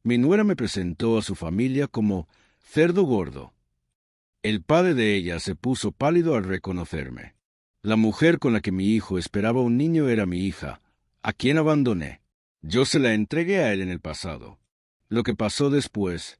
Mi nuera me presentó a su familia como cerdo gordo. El padre de ella se puso pálido al reconocerme. La mujer con la que mi hijo esperaba un niño era mi hija, a quien abandoné. Yo se la entregué a él en el pasado. Lo que pasó después.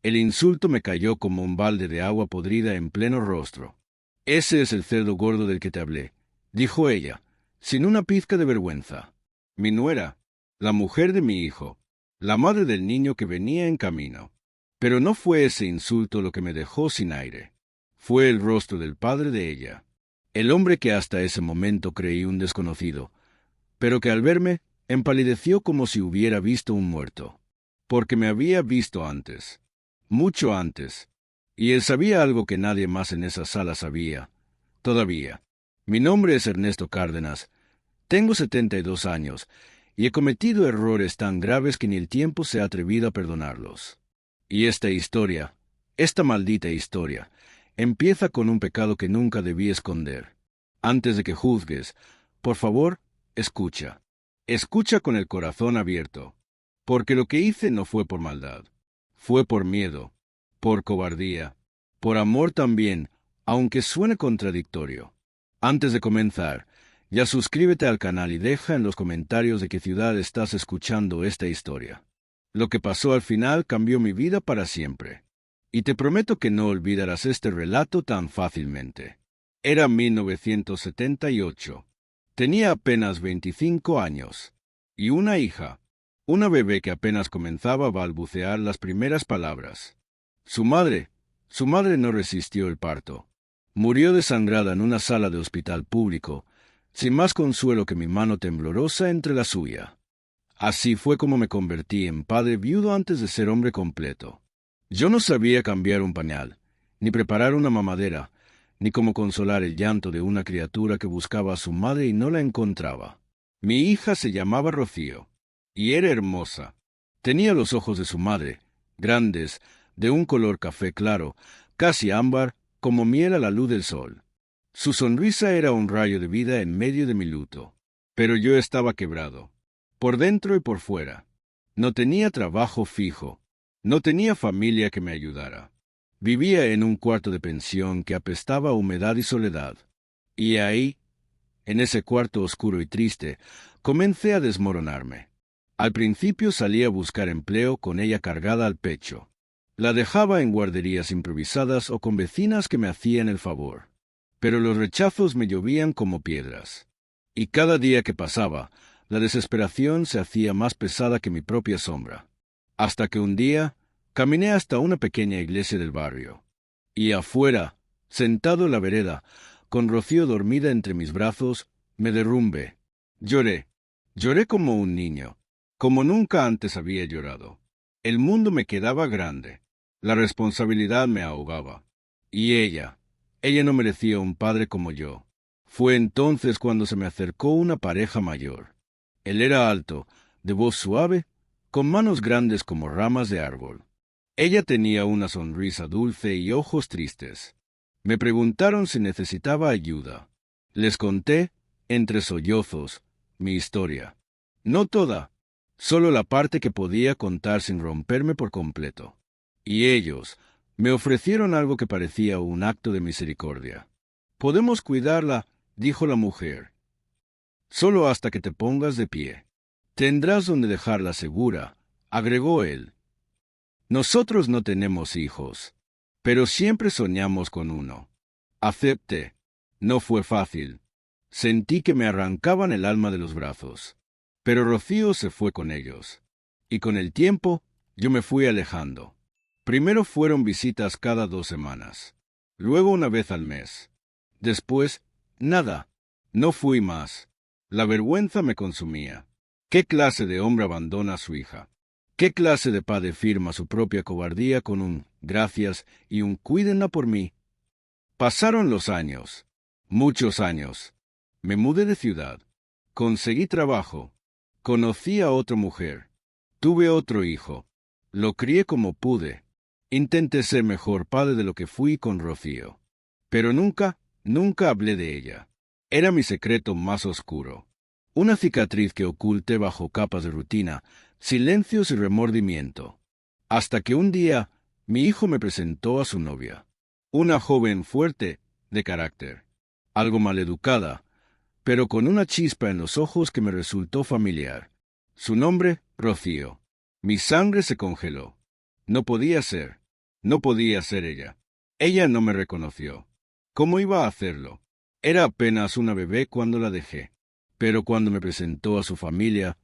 El insulto me cayó como un balde de agua podrida en pleno rostro. «Ese es el cerdo gordo del que te hablé», dijo ella, sin una pizca de vergüenza. Mi nuera, la mujer de mi hijo, la madre del niño que venía en camino. Pero no fue ese insulto lo que me dejó sin aire. Fue el rostro del padre de ella, el hombre que hasta ese momento creí un desconocido, pero que al verme empalideció como si hubiera visto un muerto, porque me había visto antes, mucho antes, y él sabía algo que nadie más en esa sala sabía. Todavía. Mi nombre es Ernesto Cárdenas, tengo 72 años, y he cometido errores tan graves que ni el tiempo se ha atrevido a perdonarlos. Y esta historia, esta maldita historia, empieza con un pecado que nunca debí esconder. Antes de que juzgues, por favor, escucha. Escucha con el corazón abierto, porque lo que hice no fue por maldad. Fue por miedo, por cobardía, por amor también, aunque suene contradictorio. Antes de comenzar, ya suscríbete al canal y deja en los comentarios de qué ciudad estás escuchando esta historia. Lo que pasó al final cambió mi vida para siempre. Y te prometo que no olvidarás este relato tan fácilmente. Era 1978. Tenía apenas 25 años. Y una hija, una bebé que apenas comenzaba a balbucear las primeras palabras. Su madre no resistió el parto. Murió desangrada en una sala de hospital público, sin más consuelo que mi mano temblorosa entre la suya. Así fue como me convertí en padre viudo antes de ser hombre completo. Yo no sabía cambiar un pañal, ni preparar una mamadera, ni cómo consolar el llanto de una criatura que buscaba a su madre y no la encontraba. Mi hija se llamaba Rocío, y era hermosa. Tenía los ojos de su madre, grandes, de un color café claro, casi ámbar, como miel a la luz del sol. Su sonrisa era un rayo de vida en medio de mi luto. Pero yo estaba quebrado, por dentro y por fuera. No tenía trabajo fijo, no tenía familia que me ayudara. Vivía en un cuarto de pensión que apestaba a humedad y soledad. Y ahí, en ese cuarto oscuro y triste, comencé a desmoronarme. Al principio salí a buscar empleo con ella cargada al pecho. La dejaba en guarderías improvisadas o con vecinas que me hacían el favor. Pero los rechazos me llovían como piedras. Y cada día que pasaba, la desesperación se hacía más pesada que mi propia sombra. Hasta que un día caminé hasta una pequeña iglesia del barrio. Y afuera, sentado en la vereda, con Rocío dormida entre mis brazos, me derrumbé. Lloré. Lloré como un niño, como nunca antes había llorado. El mundo me quedaba grande. La responsabilidad me ahogaba. Y ella no merecía un padre como yo. Fue entonces cuando se me acercó una pareja mayor. Él era alto, de voz suave, con manos grandes como ramas de árbol. Ella tenía una sonrisa dulce y ojos tristes. Me preguntaron si necesitaba ayuda. Les conté, entre sollozos, mi historia. No toda, solo la parte que podía contar sin romperme por completo. Y ellos me ofrecieron algo que parecía un acto de misericordia. «Podemos cuidarla», dijo la mujer, «solo hasta que te pongas de pie. Tendrás donde dejarla segura», agregó él. «Nosotros no tenemos hijos, pero siempre soñamos con uno». Acepté. No fue fácil. Sentí que me arrancaban el alma de los brazos. Pero Rocío se fue con ellos. Y con el tiempo, yo me fui alejando. Primero fueron visitas cada 2 semanas. Luego una vez al mes. Después, nada. No fui más. La vergüenza me consumía. ¿Qué clase de hombre abandona a su hija? ¿Qué clase de padre firma su propia cobardía con un «gracias» y un «cuídenla por mí»? Pasaron los años. Muchos años. Me mudé de ciudad. Conseguí trabajo. Conocí a otra mujer. Tuve otro hijo. Lo crié como pude. Intenté ser mejor padre de lo que fui con Rocío. Pero nunca hablé de ella. Era mi secreto más oscuro. Una cicatriz que oculté bajo capas de rutina, silencios y remordimiento. Hasta que un día mi hijo me presentó a su novia. Una joven fuerte, de carácter, algo maleducada, pero con una chispa en los ojos que me resultó familiar. Su nombre, Rocío. Mi sangre se congeló. No podía ser. No podía ser ella. Ella no me reconoció. ¿Cómo iba a hacerlo? Era apenas una bebé cuando la dejé. Pero cuando me presentó a su familia,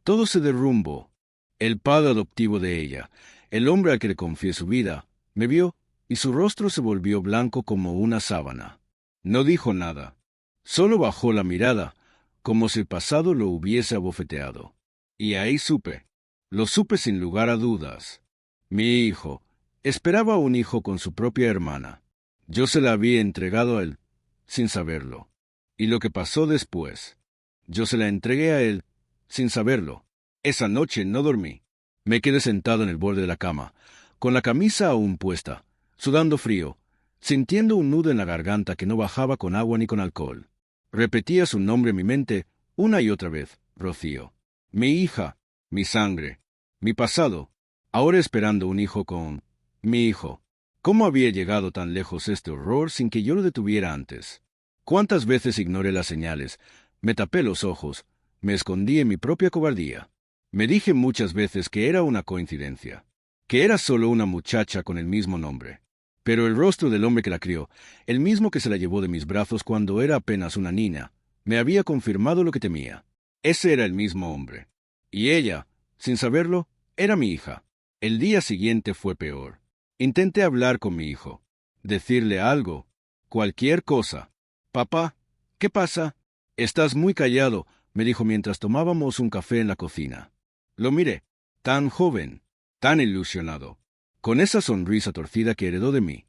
todo se derrumbó. El padre adoptivo de ella, el hombre al que le confié su vida, me vio y su rostro se volvió blanco como una sábana. No dijo nada. Solo bajó la mirada, como si el pasado lo hubiese abofeteado. Y ahí supe. Lo supe sin lugar a dudas. Mi hijo esperaba un hijo con su propia hermana. Yo se la había entregado a él, sin saberlo. Y lo que pasó después, yo se la entregué a él, sin saberlo. Esa noche no dormí. Me quedé sentado en el borde de la cama, con la camisa aún puesta, sudando frío, sintiendo un nudo en la garganta que no bajaba con agua ni con alcohol. Repetía su nombre en mi mente una y otra vez, Rocío. Mi hija, mi sangre, mi pasado, ahora esperando un hijo con mi hijo. ¿Cómo había llegado tan lejos este horror sin que yo lo detuviera antes? ¿Cuántas veces ignoré las señales? Me tapé los ojos, me escondí en mi propia cobardía. Me dije muchas veces que era una coincidencia, que era solo una muchacha con el mismo nombre. Pero el rostro del hombre que la crió, el mismo que se la llevó de mis brazos cuando era apenas una niña, me había confirmado lo que temía. Ese era el mismo hombre. Y ella, sin saberlo, era mi hija. El día siguiente fue peor. Intenté hablar con mi hijo, decirle algo, cualquier cosa. Papá, ¿qué pasa? Estás muy callado, me dijo mientras tomábamos un café en la cocina. Lo miré, tan joven, tan ilusionado, con esa sonrisa torcida que heredó de mí.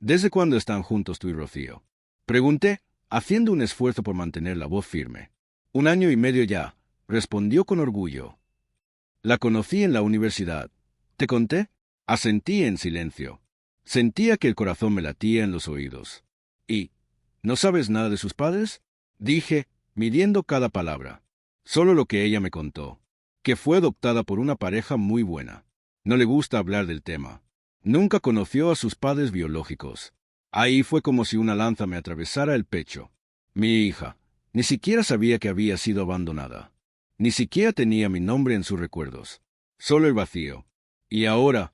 ¿Desde cuándo están juntos tú y Rocío? Pregunté, haciendo un esfuerzo por mantener la voz firme. 1 año y medio ya, respondió con orgullo. La conocí en la universidad. ¿Te conté? Asentí en silencio. Sentía que el corazón me latía en los oídos. ¿Y no sabes nada de sus padres? Dije, midiendo cada palabra. Solo lo que ella me contó, que fue adoptada por una pareja muy buena. No le gusta hablar del tema. Nunca conoció a sus padres biológicos. Ahí fue como si una lanza me atravesara el pecho. Mi hija, ni siquiera sabía que había sido abandonada. Ni siquiera tenía mi nombre en sus recuerdos. Solo el vacío. Y ahora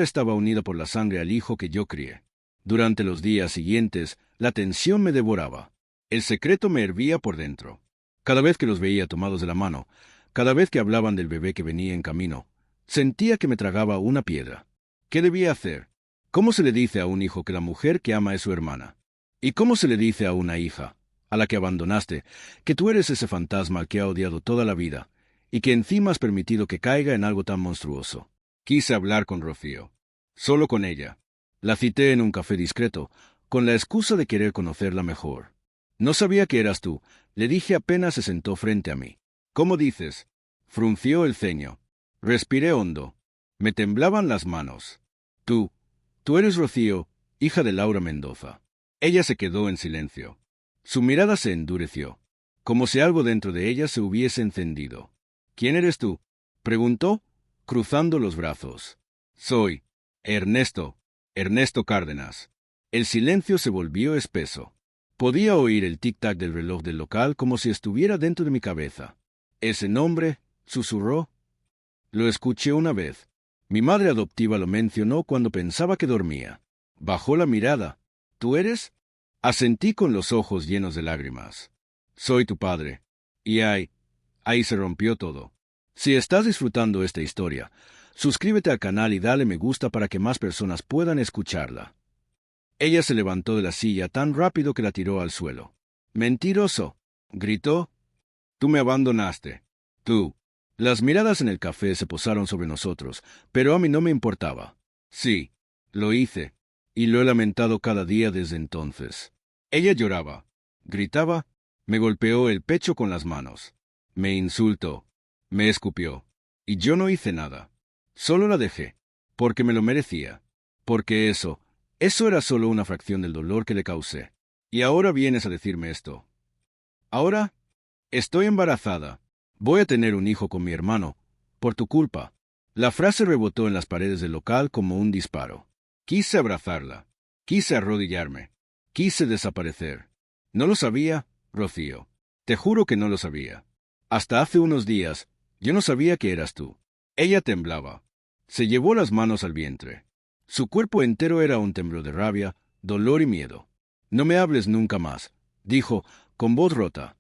estaba unida por la sangre al hijo que yo crié. Durante los días siguientes, la tensión me devoraba. El secreto me hervía por dentro. Cada vez que los veía tomados de la mano, cada vez que hablaban del bebé que venía en camino, sentía que me tragaba una piedra. ¿Qué debía hacer? ¿Cómo se le dice a un hijo que la mujer que ama es su hermana? ¿Y cómo se le dice a una hija, a la que abandonaste, que tú eres ese fantasma al que ha odiado toda la vida, y que encima has permitido que caiga en algo tan monstruoso? Quise hablar con Rocío. Solo con ella. La cité en un café discreto, con la excusa de querer conocerla mejor. No sabía que eras tú, le dije apenas se sentó frente a mí. ¿Cómo dices? Frunció el ceño. Respiré hondo. Me temblaban las manos. Tú eres Rocío, hija de Laura Mendoza. Ella se quedó en silencio. Su mirada se endureció, como si algo dentro de ella se hubiese encendido. ¿Quién eres tú? Preguntó, cruzando los brazos. Soy Ernesto Cárdenas. El silencio se volvió espeso. Podía oír el tic-tac del reloj del local como si estuviera dentro de mi cabeza. Ese nombre, susurró. Lo escuché una vez. Mi madre adoptiva lo mencionó cuando pensaba que dormía. Bajó la mirada. ¿Tú eres? Asentí con los ojos llenos de lágrimas. Soy tu padre. Y ahí se rompió todo. Si estás disfrutando esta historia, suscríbete al canal y dale me gusta para que más personas puedan escucharla. Ella se levantó de la silla tan rápido que la tiró al suelo. ¡Mentiroso!, gritó. Tú me abandonaste. Tú. Las miradas en el café se posaron sobre nosotros, pero a mí no me importaba. Sí, lo hice, y lo he lamentado cada día desde entonces. Ella lloraba, gritaba, me golpeó el pecho con las manos. Me insultó, me escupió, y yo no hice nada. Solo la dejé, porque me lo merecía, porque eso era solo una fracción del dolor que le causé. Y ahora vienes a decirme esto. Ahora estoy embarazada. Voy a tener un hijo con mi hermano, Por tu culpa. La frase rebotó en las paredes del local como un disparo. Quise abrazarla. Quise arrodillarme. Quise desaparecer. No lo sabía, Rocío. Te juro que no lo sabía. Hasta hace unos días, yo no sabía que eras tú. Ella temblaba. Se llevó las manos al vientre. Su cuerpo entero era un temblor de rabia, dolor y miedo. No me hables nunca más, dijo, con voz rota.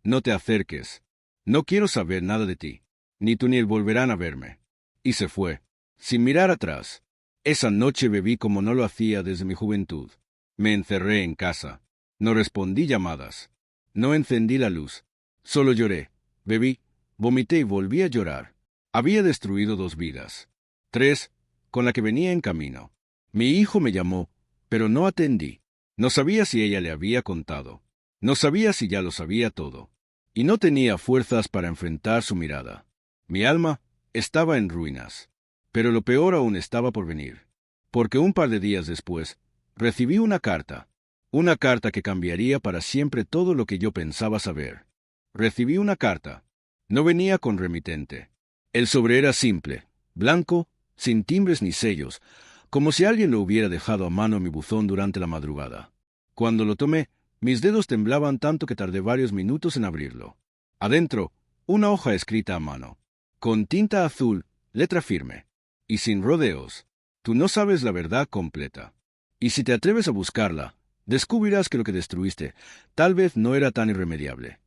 No te acerques. No quiero saber nada de ti. Ni tú ni él volverán a verme. Y se fue, sin mirar atrás. Esa noche bebí como no lo hacía desde mi juventud. Me encerré en casa. No respondí llamadas. No encendí la luz. Solo lloré, bebí, vomité y volví a llorar. Había destruido 2 vidas. 3, con la que venía en camino. Mi hijo me llamó, pero no atendí. No sabía si ella le había contado. No sabía si ya lo sabía todo. Y no tenía fuerzas para enfrentar su mirada. Mi alma estaba en ruinas. Pero lo peor aún estaba por venir. Porque un par de días después, recibí una carta. Una carta que cambiaría para siempre todo lo que yo pensaba saber. Recibí una carta. No venía con remitente. El sobre era simple, blanco, sin timbres ni sellos, como si alguien lo hubiera dejado a mano en mi buzón durante la madrugada. Cuando lo tomé, mis dedos temblaban tanto que tardé varios minutos en abrirlo. Adentro, una hoja escrita a mano. Con tinta azul, letra firme. Y sin rodeos. Tú no sabes la verdad completa. Y si te atreves a buscarla, descubrirás que lo que destruiste tal vez no era tan irremediable.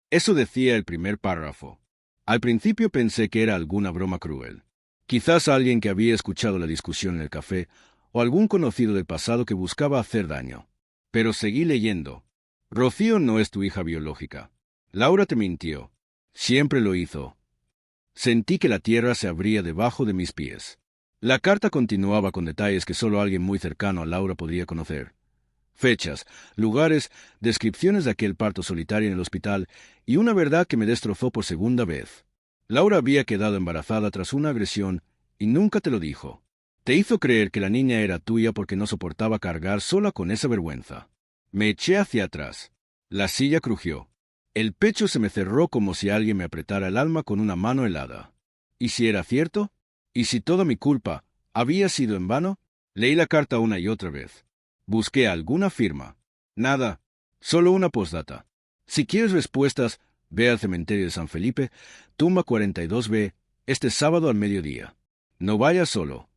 Eso decía el primer párrafo. Al principio pensé que era alguna broma cruel. Quizás alguien que había escuchado la discusión en el café, o algún conocido del pasado que buscaba hacer daño. Pero seguí leyendo. Rocío no es tu hija biológica. Laura te mintió. Siempre lo hizo. Sentí que la tierra se abría debajo de mis pies. La carta continuaba con detalles que solo alguien muy cercano a Laura podría conocer. Fechas, lugares, descripciones de aquel parto solitario en el hospital y una verdad que me destrozó por segunda vez. Laura había quedado embarazada tras una agresión y nunca te lo dijo. Te hizo creer que la niña era tuya porque no soportaba cargar sola con esa vergüenza. Me eché hacia atrás. La silla crujió. El pecho se me cerró como si alguien me apretara el alma con una mano helada. ¿Y si era cierto? ¿Y si toda mi culpa había sido en vano? Leí la carta una y otra vez. Busqué alguna firma. Nada. Solo una postdata. Si quieres respuestas, ve al cementerio de San Felipe, tumba 42B, este sábado al mediodía. No vayas solo.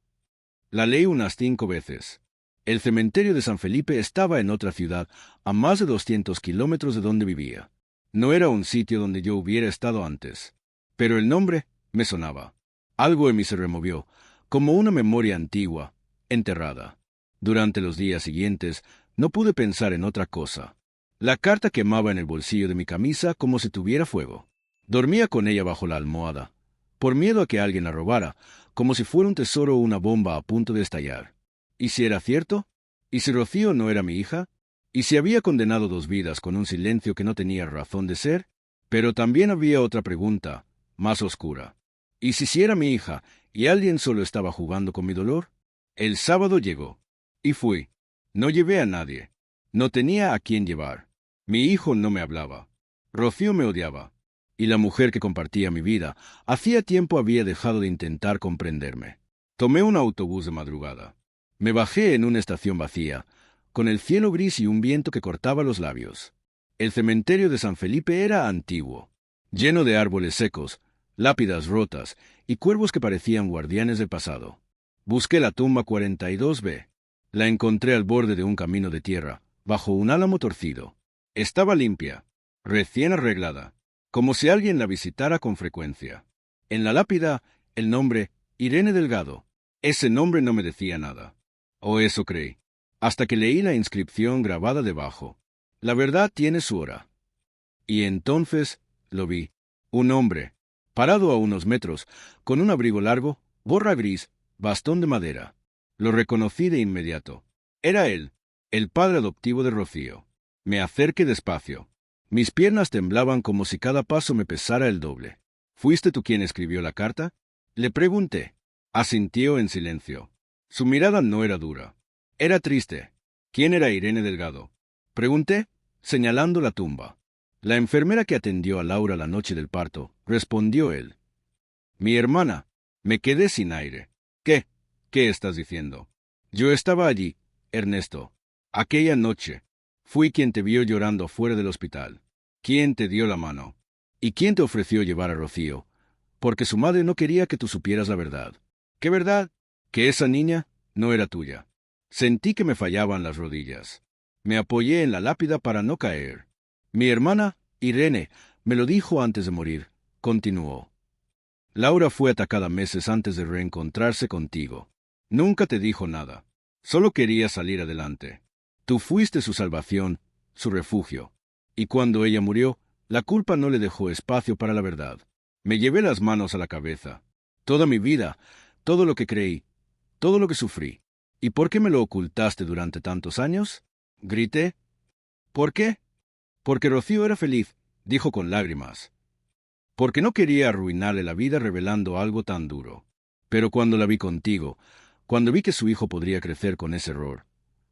La leí unas 5 veces. El cementerio de San Felipe estaba en otra ciudad, a más de 200 kilómetros de donde vivía. No era un sitio donde yo hubiera estado antes. Pero el nombre me sonaba. Algo en mí se removió, como una memoria antigua, enterrada. Durante los días siguientes, no pude pensar en otra cosa. La carta quemaba en el bolsillo de mi camisa como si tuviera fuego. Dormía con ella bajo la almohada, por miedo a que alguien la robara, como si fuera un tesoro o una bomba a punto de estallar. ¿Y si era cierto? ¿Y si Rocío no era mi hija? ¿Y si había condenado 2 vidas con un silencio que no tenía razón de ser? Pero también había otra pregunta, más oscura. ¿Y si era mi hija y alguien solo estaba jugando con mi dolor? El sábado llegó. Y fui. No llevé a nadie. No tenía a quién llevar. Mi hijo no me hablaba. Rocío me odiaba. Y la mujer que compartía mi vida hacía tiempo había dejado de intentar comprenderme. Tomé un autobús de madrugada. Me bajé en una estación vacía, con el cielo gris y un viento que cortaba los labios. El cementerio de San Felipe era antiguo, lleno de árboles secos, lápidas rotas y cuervos que parecían guardianes del pasado. Busqué la tumba 42B. La encontré al borde de un camino de tierra, bajo un álamo torcido. Estaba limpia, recién arreglada, como si alguien la visitara con frecuencia. En la lápida, el nombre Irene Delgado. Ese nombre no me decía nada. O eso creí, hasta que leí la inscripción grabada debajo. La verdad tiene su hora. Y entonces lo vi. Un hombre, parado a unos metros, con un abrigo largo, gorra gris, bastón de madera. Lo reconocí de inmediato. Era él, el padre adoptivo de Rocío. Me acerqué despacio. Mis piernas temblaban como si cada paso me pesara el doble. ¿Fuiste tú quien escribió la carta? Le pregunté. Asintió en silencio. Su mirada no era dura. Era triste. ¿Quién era Irene Delgado? Pregunté, señalando la tumba. La enfermera que atendió a Laura la noche del parto, respondió él. Mi hermana. Me quedé sin aire. ¿Qué? ¿Qué estás diciendo? Yo estaba allí, Ernesto. Aquella noche. Fui quien te vio llorando fuera del hospital. ¿Quién te dio la mano? ¿Y quién te ofreció llevar a Rocío? Porque su madre no quería que tú supieras la verdad. ¿Qué verdad? Que esa niña no era tuya. Sentí que me fallaban las rodillas. Me apoyé en la lápida para no caer. Mi hermana, Irene, me lo dijo antes de morir. Continuó. Laura fue atacada meses antes de reencontrarse contigo. Nunca te dijo nada. Solo quería salir adelante. Tú fuiste su salvación, su refugio. Y cuando ella murió, la culpa no le dejó espacio para la verdad. Me llevé las manos a la cabeza. Toda mi vida, todo lo que creí, todo lo que sufrí. ¿Y por qué me lo ocultaste durante tantos años? Grité. ¿Por qué? Porque Rocío era feliz, dijo con lágrimas. Porque no quería arruinarle la vida revelando algo tan duro. Pero cuando la vi contigo, cuando vi que su hijo podría crecer con ese error,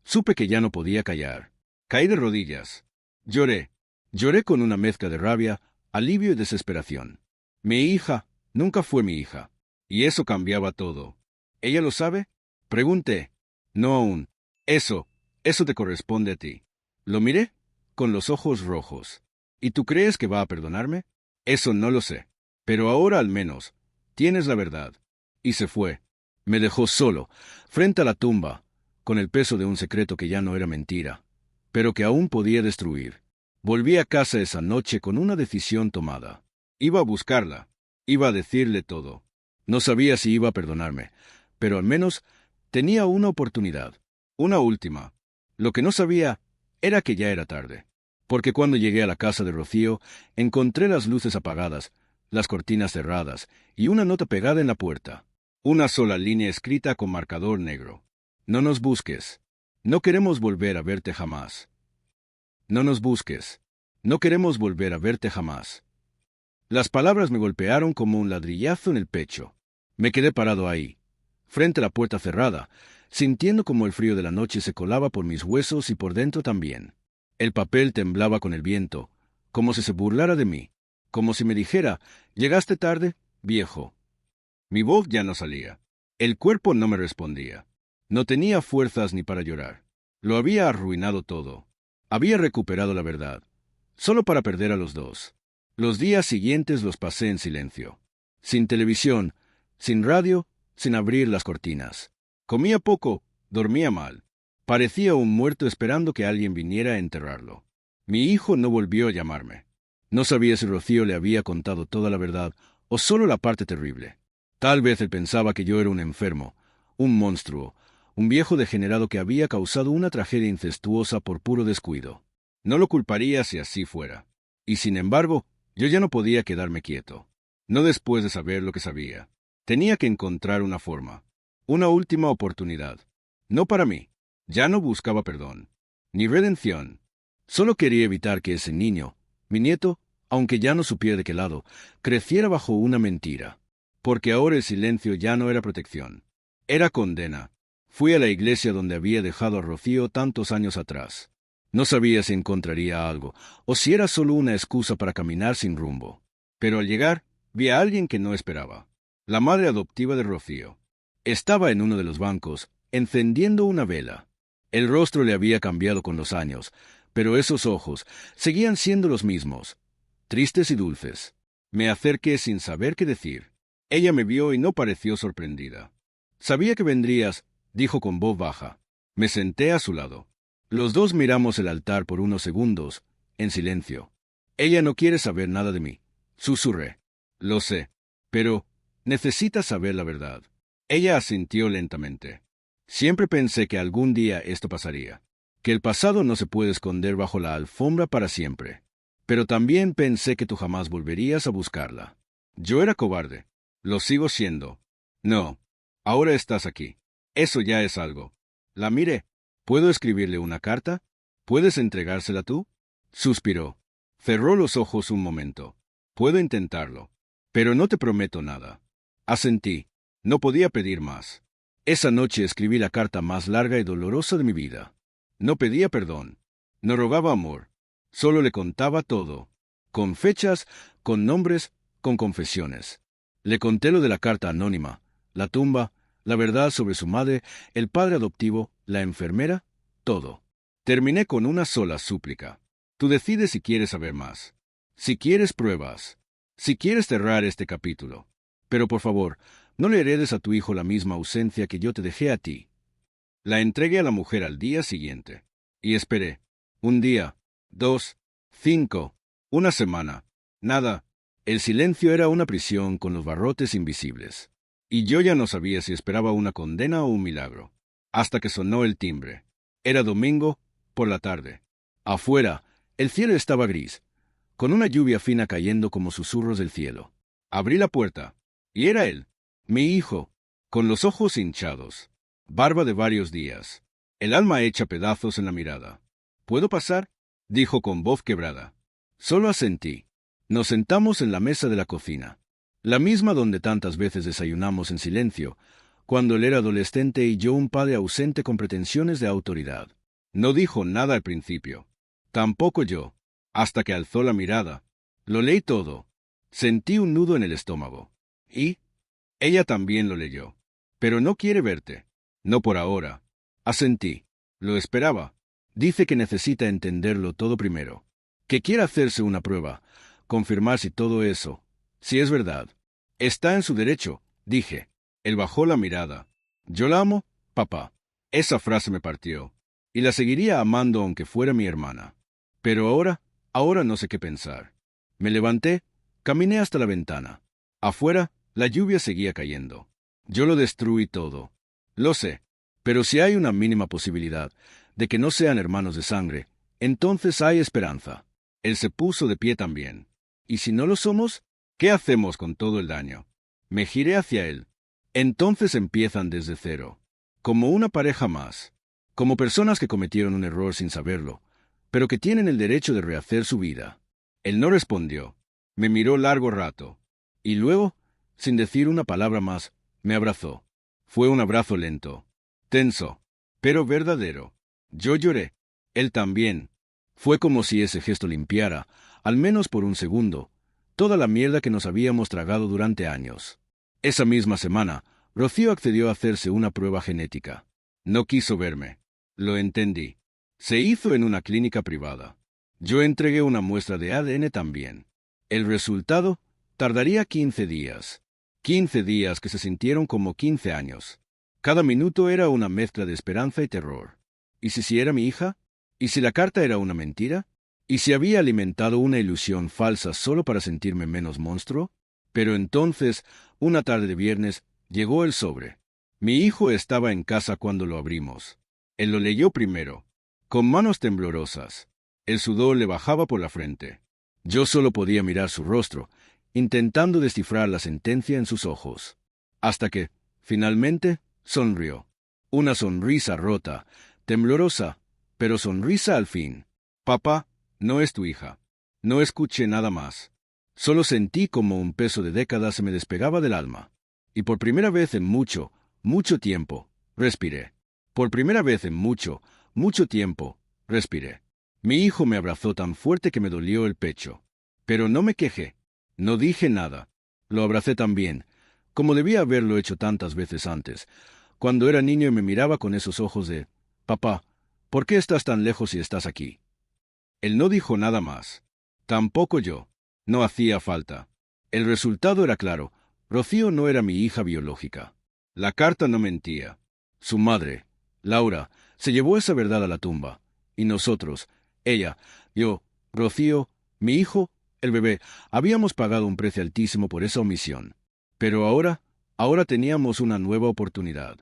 supe que ya no podía callar. Caí de rodillas. Lloré. Lloré con una mezcla de rabia, alivio y desesperación. Mi hija nunca fue mi hija. Y eso cambiaba todo. ¿Ella lo sabe? Pregunté. No aún. Eso te corresponde a ti. Lo miré con los ojos rojos. ¿Y tú crees que va a perdonarme? Eso no lo sé. Pero ahora al menos tienes la verdad. Y se fue. Me dejó solo, frente a la tumba, con el peso de un secreto que ya no era mentira, pero que aún podía destruir. Volví a casa esa noche con una decisión tomada. Iba a buscarla. Iba a decirle todo. No sabía si iba a perdonarme, pero al menos tenía una oportunidad. Una última. Lo que no sabía era que ya era tarde. Porque cuando llegué a la casa de Rocío, encontré las luces apagadas, las cortinas cerradas y una nota pegada en la puerta. Una sola línea escrita con marcador negro. No nos busques. No queremos volver a verte jamás. No nos busques. No queremos volver a verte jamás. Las palabras me golpearon como un ladrillazo en el pecho. Me quedé parado ahí, frente a la puerta cerrada, sintiendo como el frío de la noche se colaba por mis huesos y por dentro también. El papel temblaba con el viento, como si se burlara de mí, como si me dijera, «Llegaste tarde, viejo». Mi voz ya no salía. El cuerpo no me respondía. No tenía fuerzas ni para llorar. Lo había arruinado todo. Había recuperado la verdad, solo para perder a los dos. Los días siguientes los pasé en silencio. Sin televisión, sin radio, sin abrir las cortinas. Comía poco, dormía mal. Parecía un muerto esperando que alguien viniera a enterrarlo. Mi hijo no volvió a llamarme. No sabía si Rocío le había contado toda la verdad o solo la parte terrible. Tal vez él pensaba que yo era un enfermo, un monstruo, un viejo degenerado que había causado una tragedia incestuosa por puro descuido. No lo culparía si así fuera. Y sin embargo, yo ya no podía quedarme quieto. No después de saber lo que sabía. Tenía que encontrar una forma. Una última oportunidad. No para mí. Ya no buscaba perdón. Ni redención. Solo quería evitar que ese niño, mi nieto, aunque ya no supiera de qué lado, creciera bajo una mentira. Porque ahora el silencio ya no era protección. Era condena. Fui a la iglesia donde había dejado a Rocío tantos años atrás. No sabía si encontraría algo, o si era solo una excusa para caminar sin rumbo. Pero al llegar, vi a alguien que no esperaba. La madre adoptiva de Rocío. Estaba en uno de los bancos, encendiendo una vela. El rostro le había cambiado con los años, pero esos ojos seguían siendo los mismos, tristes y dulces. Me acerqué sin saber qué decir. Ella me vio y no pareció sorprendida. «Sabía que vendrías», dijo con voz baja. Me senté a su lado. Los dos miramos el altar por unos segundos, en silencio. «Ella no quiere saber nada de mí», susurré. «Lo sé, pero necesitas saber la verdad». Ella asintió lentamente. Siempre pensé que algún día esto pasaría, que el pasado no se puede esconder bajo la alfombra para siempre. Pero también pensé que tú jamás volverías a buscarla. Yo era cobarde. Lo sigo siendo. No. Ahora estás aquí. Eso ya es algo. La miré. ¿Puedo escribirle una carta? ¿Puedes entregársela tú? Suspiró. Cerró los ojos un momento. Puedo intentarlo. Pero no te prometo nada. Asentí. No podía pedir más. Esa noche escribí la carta más larga y dolorosa de mi vida. No pedía perdón. No rogaba amor. Solo le contaba todo. Con fechas, con nombres, con confesiones. Le conté lo de la carta anónima, la tumba, la verdad sobre su madre, el padre adoptivo, la enfermera, todo. Terminé con una sola súplica. Tú decides si quieres saber más. Si quieres pruebas. Si quieres cerrar este capítulo. Pero por favor, no le heredes a tu hijo la misma ausencia que yo te dejé a ti. La entregué a la mujer al día siguiente. Y esperé. Un día, 2, 5, una semana. Nada. El silencio era una prisión con los barrotes invisibles. Y yo ya no sabía si esperaba una condena o un milagro. Hasta que sonó el timbre. Era domingo, por la tarde. Afuera, el cielo estaba gris, con una lluvia fina cayendo como susurros del cielo. Abrí la puerta, y era él, mi hijo, con los ojos hinchados, barba de varios días, el alma hecha pedazos en la mirada. ¿Puedo pasar?, dijo con voz quebrada. Solo asentí. Nos sentamos en la mesa de la cocina, la misma donde tantas veces desayunamos en silencio, cuando él era adolescente y yo un padre ausente con pretensiones de autoridad. No dijo nada al principio. Tampoco yo, hasta que alzó la mirada. Lo leí todo. Sentí un nudo en el estómago. Y ella también lo leyó. Pero no quiere verte. No por ahora. Asentí. Lo esperaba. Dice que necesita entenderlo todo primero. Que quiere hacerse una prueba. Confirmar si todo eso, si es verdad. Está en su derecho, dije. Él bajó la mirada. Yo la amo, papá. Esa frase me partió. Y la seguiría amando aunque fuera mi hermana. Pero ahora no sé qué pensar. Me levanté, caminé hasta la ventana. Afuera, la lluvia seguía cayendo. Yo lo destruí todo. Lo sé. Pero si hay una mínima posibilidad de que no sean hermanos de sangre, entonces hay esperanza. Él se puso de pie también. ¿Y si no lo somos? ¿Qué hacemos con todo el daño? Me giré hacia él. Entonces empiezan desde cero. Como una pareja más. Como personas que cometieron un error sin saberlo, pero que tienen el derecho de rehacer su vida. Él no respondió. Me miró largo rato. Y luego, sin decir una palabra más, me abrazó. Fue un abrazo lento, tenso, pero verdadero. Yo lloré. Él también. Fue como si ese gesto limpiara, al menos por un segundo, toda la mierda que nos habíamos tragado durante años. Esa misma semana, Rocío accedió a hacerse una prueba genética. No quiso verme. Lo entendí. Se hizo en una clínica privada. Yo entregué una muestra de ADN también. El resultado tardaría 15 días. 15 días que se sintieron como 15 años. Cada minuto era una mezcla de esperanza y terror. ¿Y si era mi hija? ¿Y si la carta era una mentira? ¿Y si había alimentado una ilusión falsa solo para sentirme menos monstruo? Pero entonces, una tarde de viernes, llegó el sobre. Mi hijo estaba en casa cuando lo abrimos. Él lo leyó primero, con manos temblorosas. El sudor le bajaba por la frente. Yo solo podía mirar su rostro, intentando descifrar la sentencia en sus ojos. Hasta que, finalmente, sonrió. Una sonrisa rota, temblorosa, pero sonrisa al fin. Papá, no es tu hija. No escuché nada más. Solo sentí como un peso de décadas se me despegaba del alma. Y por primera vez en mucho, mucho tiempo, respiré. Por primera vez en mucho, mucho tiempo, respiré. Mi hijo me abrazó tan fuerte que me dolió el pecho. Pero no me quejé. No dije nada. Lo abracé también, como debía haberlo hecho tantas veces antes, cuando era niño y me miraba con esos ojos de, «Papá, ¿por qué estás tan lejos si estás aquí?» Él no dijo nada más. Tampoco yo. No hacía falta. El resultado era claro. Rocío no era mi hija biológica. La carta no mentía. Su madre, Laura, se llevó esa verdad a la tumba. Y nosotros, ella, yo, Rocío, mi hijo, el bebé, habíamos pagado un precio altísimo por esa omisión. Pero ahora teníamos una nueva oportunidad.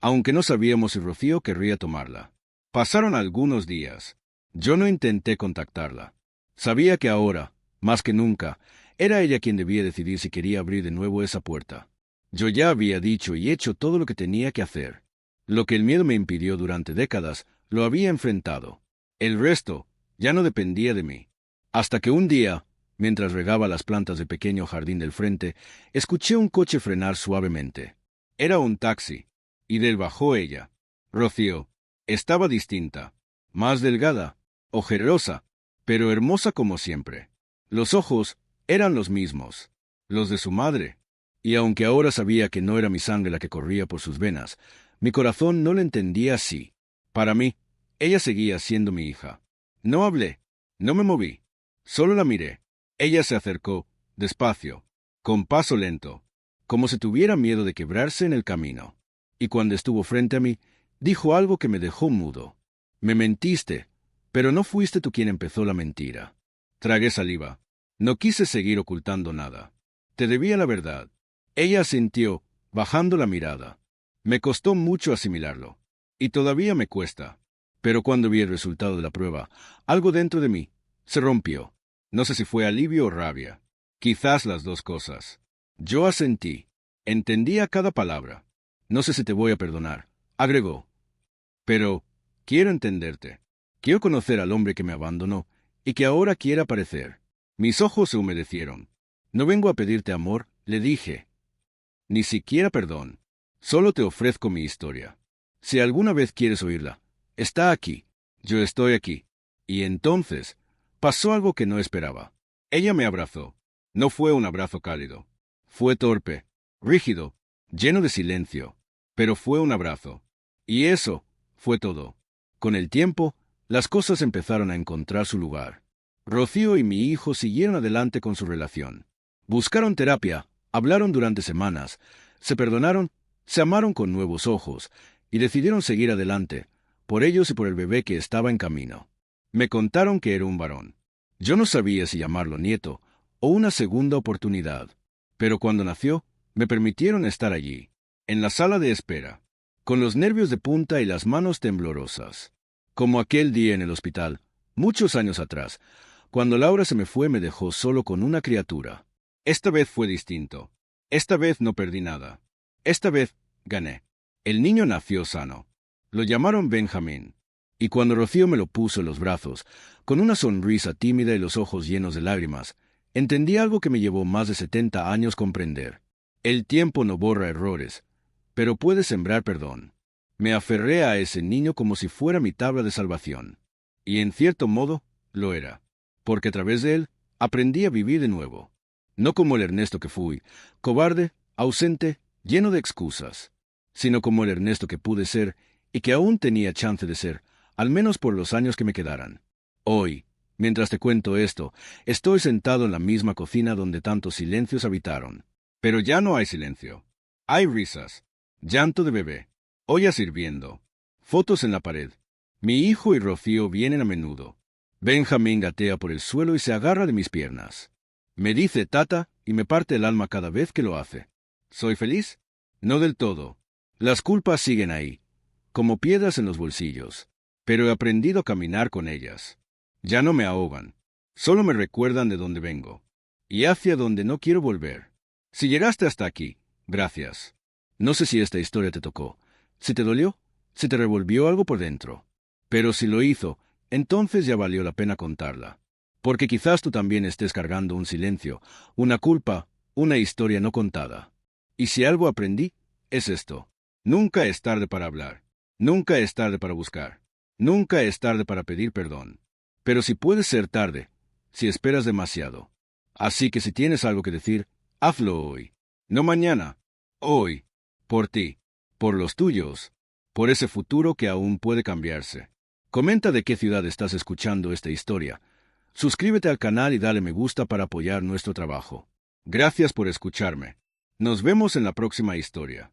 Aunque no sabíamos si Rocío querría tomarla. Pasaron algunos días. Yo no intenté contactarla. Sabía que ahora, más que nunca, era ella quien debía decidir si quería abrir de nuevo esa puerta. Yo ya había dicho y hecho todo lo que tenía que hacer. Lo que el miedo me impidió durante décadas, lo había enfrentado. El resto ya no dependía de mí. Hasta que un día, mientras regaba las plantas del pequeño jardín del frente, escuché un coche frenar suavemente. Era un taxi, y de él bajó ella. Rocío. Estaba distinta, más delgada, ojerosa, pero hermosa como siempre. Los ojos eran los mismos, los de su madre. Y aunque ahora sabía que no era mi sangre la que corría por sus venas, mi corazón no la entendía así. Para mí, ella seguía siendo mi hija. No hablé, no me moví, solo la miré. Ella se acercó, despacio, con paso lento, como si tuviera miedo de quebrarse en el camino. Y cuando estuvo frente a mí, dijo algo que me dejó mudo. Me mentiste, pero no fuiste tú quien empezó la mentira. Tragué saliva. No quise seguir ocultando nada. Te debía la verdad. Ella asintió, bajando la mirada. Me costó mucho asimilarlo. Y todavía me cuesta. Pero cuando vi el resultado de la prueba, algo dentro de mí se rompió. No sé si fue alivio o rabia. Quizás las dos cosas. Yo asentí. Entendía cada palabra. No sé si te voy a perdonar, agregó. Pero quiero entenderte. Quiero conocer al hombre que me abandonó y que ahora quiere aparecer. Mis ojos se humedecieron. No vengo a pedirte amor, le dije. Ni siquiera perdón. Solo te ofrezco mi historia. Si alguna vez quieres oírla, está aquí. Yo estoy aquí. Y entonces pasó algo que no esperaba. Ella me abrazó. No fue un abrazo cálido. Fue torpe, rígido, lleno de silencio. Pero fue un abrazo. Y eso fue todo. Con el tiempo, las cosas empezaron a encontrar su lugar. Rocío y mi hijo siguieron adelante con su relación. Buscaron terapia, hablaron durante semanas, se perdonaron, se amaron con nuevos ojos y decidieron seguir adelante, por ellos y por el bebé que estaba en camino. Me contaron que era un varón. Yo no sabía si llamarlo nieto o una segunda oportunidad, pero cuando nació, me permitieron estar allí, en la sala de espera, con los nervios de punta y las manos temblorosas. Como aquel día en el hospital, muchos años atrás, cuando Laura se me fue, me dejó solo con una criatura. Esta vez fue distinto. Esta vez no perdí nada. Esta vez gané. El niño nació sano. Lo llamaron Benjamín. Y cuando Rocío me lo puso en los brazos, con una sonrisa tímida y los ojos llenos de lágrimas, entendí algo que me llevó más de 70 años comprender. El tiempo no borra errores, pero puede sembrar perdón. Me aferré a ese niño como si fuera mi tabla de salvación. Y en cierto modo, lo era. Porque a través de él, aprendí a vivir de nuevo. No como el Ernesto que fui, cobarde, ausente, lleno de excusas, sino como el Ernesto que pude ser y que aún tenía chance de ser, al menos por los años que me quedaran. Hoy, mientras te cuento esto, estoy sentado en la misma cocina donde tantos silencios habitaron. Pero ya no hay silencio. Hay risas, llanto de bebé, ollas hirviendo, fotos en la pared. Mi hijo y Rocío vienen a menudo. Benjamín gatea por el suelo y se agarra de mis piernas. Me dice tata y me parte el alma cada vez que lo hace. ¿Soy feliz? No del todo. Las culpas siguen ahí, como piedras en los bolsillos, pero he aprendido a caminar con ellas. Ya no me ahogan, solo me recuerdan de dónde vengo, y hacia donde no quiero volver. Si llegaste hasta aquí, gracias. No sé si esta historia te tocó, si te dolió, si te revolvió algo por dentro. Pero si lo hizo, entonces ya valió la pena contarla. Porque quizás tú también estés cargando un silencio, una culpa, una historia no contada. Y si algo aprendí, es esto. Nunca es tarde para hablar. Nunca es tarde para buscar. Nunca es tarde para pedir perdón. Pero si puede ser tarde, si esperas demasiado. Así que si tienes algo que decir, hazlo hoy. No mañana. Hoy. Por ti. Por los tuyos. Por ese futuro que aún puede cambiarse. Comenta de qué ciudad estás escuchando esta historia. Suscríbete al canal y dale me gusta para apoyar nuestro trabajo. Gracias por escucharme. Nos vemos en la próxima historia.